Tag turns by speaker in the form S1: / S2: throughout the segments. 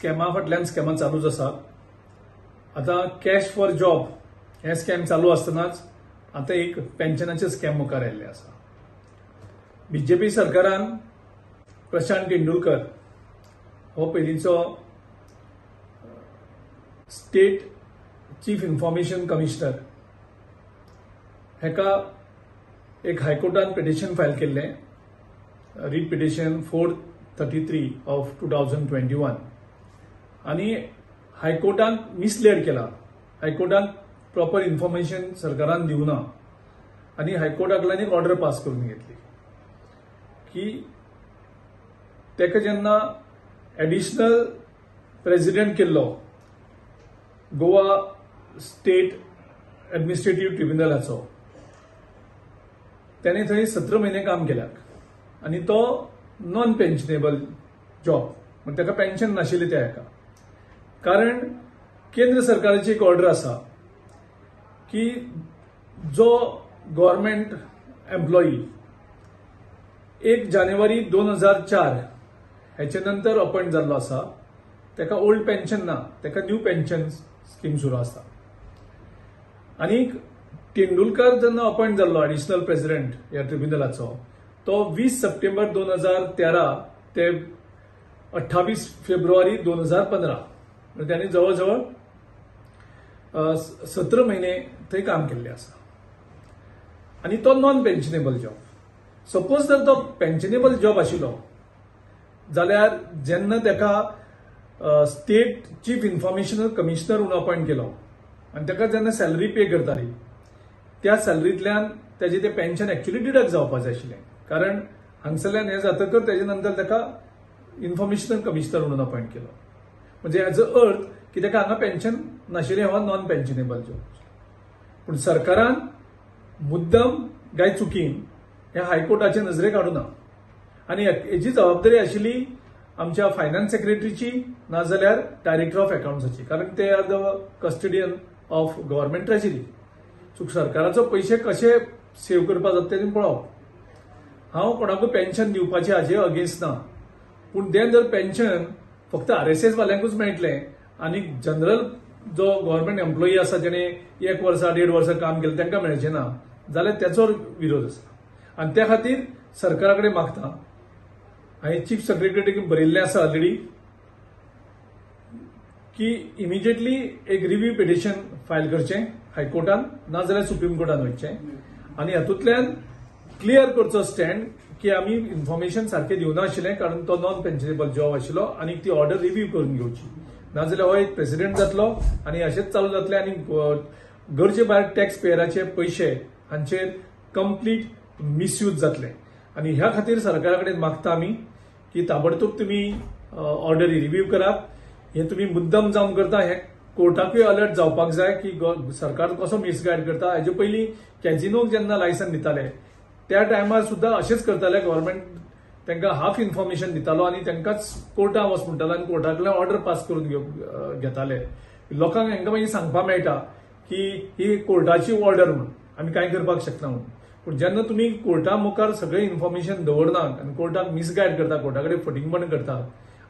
S1: स्कॅमा फाटल्यान स्कॅमा चालूच आसा। आता कॅश फॉर जॉब हे स्कॅम चालू आसतनाच आता एक पेन्शनाचे स्कॅम मुखार आयिल्ले आसा। बीजेपी सरकारान प्रशांत तेंडुलकर हो पयलींचो स्टेट चीफ इन्फॉर्मेशन कमिशनर हेका एक हायकोर्टान पिटिशन फायल केल्लें, रीट पिटिशन 433 ऑफ 2021 आणि हायकोर्टान मिसलेड केला। हायकोर्टान प्रॉपर इन्फॉर्मेशन सरकारान दिवना आणि हायकोर्टाकडल्यान एक ऑर्डर पास करून घेतली की तेका जेन्ना एडिशनल प्रेसिडेंट केल्लो गोवा स्टेट एडमिनिस्ट्रेटिव्ह ट्रिब्युनलाचो, त्याने थंय 17 महिने काम केल्याक आणि तो नॉन पेन्शनेबल जॉब, म्हणजे ताका पेन्शन नाशिल्ले त्या हेका। कारण केंद्र सरकाराची एक ऑर्डर आसा की जो गव्हर्नमेंट एम्प्लॉई 1 जानेवारी 2004 हेचे नंतर अपॉइंट जाल्लो आसा ताका ओल्ड पेन्शन ना, ताका न्यू पेन्शन स्कीम सुरू आसा। आणि तेंडुलकर जेन्ना अपॉइंट जाल्लो एडिशनल प्रेसिडेंट ह्या ट्रिब्युनलाचो, तो 20 सप्टेंबर 2013 ते 28 फेब्रुवारी 2015 म्हणजे त्यांनी जवळजवळ 17 महिने थंय काम केल्ले आसा। आणि तो नॉन पेन्शनेबल जॉब। सपोज जर तो पेन्शनेबल जॉब आशिल्लो जाल्यार जेन्ना ताका स्टेट चीफ इन्फॉर्मेशन कमिशनर म्हणून अपॉइंट केलो आणि ताका जेन्ना सॅलरी पे करताली त्या सॅलरींतल्यान त्याचे ते पेन्शन एक्चुअली डिडक्ट जावपाक जाय आशिल्लें। कारण हांगसरल्यान हे जातकर तेजे नंतर ताका इन्फॉर्मेशन कमिशनर म्हणून अपॉइंट केलो, म्हणजे हेजो अर्थ की ताका हांगा पेन्शन नाशिल्लें हो नॉन पेन्शनेबल जॉब। पूण सरकारान मुद्दम काय चुकीन हे हायकोर्टाचे नजरेक हाडूना आणि हेची जबाबदारी आशिल्ली आमच्या फायनान्स सेक्रेटरीची नाजाल्यार डायरेक्टर ऑफ अकाउंट्साची, कारण ते are the custodian of government treasury. So सरकाराचो पैसे कशे सेव्ह करपाक जाता तें पळोवप। हांव कोणाकूय पेन्शन दिवपाचे हाजे अगेन्स्ट ना, पूण देन जर पेन्शन फक्त RSS वाल्यांकूच मेळटलें आणि जनरल जो गव्हर्नमेंट एम्प्लॉई आसा जेणे 1 वर्स 1.5 वर्स काम केलें तांकां मेळचें ना जाल्यार त्याचो विरोध आसा। आणि त्या खातीर सरकारा कडेन मागता, हांवें चीफ सेक्रेटरीक बरयल्लें आसा ऑलरेडी की इमिजिएटली एक रिव्यू पिटिशन फायल करचें हायकोर्टान नाजाल्यार सुप्रीम कोर्टान वयचें आणि हातूंतल्यान क्लियर करचो स्टँड की आमी इन्फॉर्मेशन सारकें दिवना आशिल्लें कारण तो नॉन पेन्शनेबल जॉब आशिल्लो आणि ती ऑर्डर रिव्यू करून घेवची, नाजाल्यार हो एक प्रेसिडेंट जातलो आणि अशेंच चालू जातलें आणि गरजे भायर टॅक्स पेयराचे पैसे हांचेर कंप्लीट मिसयूज जातले। आणि ह्या खातीर सरकारा कडेन मागता आमी की ताबडतोब तुमी ऑर्डरी रिव्यू करात। हे तुमी मुद्दम जावन करता हे कोर्टाकूय अलर्ट जावपाक जाय की सरकार कसो मिसगायड करता। हेजे पयलीं कॅझिनोक जेन्ना लायसन दिताले त्या टायमार सुद्धा अशेंच करताले, गव्हर्नमेंट तांकां हाफ इन्फॉर्मेशन दितालो आणि तांकांच कोर्टात वच म्हणटालो आणि कोर्टाकडल्यान ऑर्डर पास करून घेताले। लोकांक हांकां मागीर सांगपाक मेळटा की ही कोर्टाची ऑर्डर म्हणून आमी कांय करपाक शकना म्हणून। पूण जेन्ना तुमी कोर्टा मुखार सगळें इन्फॉर्मेशन दवरनात आणि कोर्टाक मिसगायड करता, कोर्टा कडेन फटींगपण करता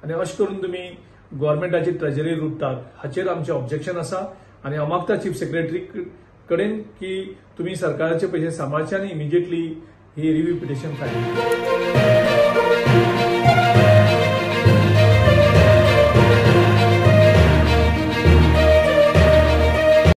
S1: आणि अशें करून तुमी गव्हर्नमेंटाची ट्रेजरी लुटतात, हाचेर आमचें ऑब्जेक्शन आसा। आणि हांव मागता चीफ सेक्रेटरी कडेन की तुमी सरकाराचे पैसे सांबाळचे आणि इमिजिएटली ही रिव्यू पिटिशन फायल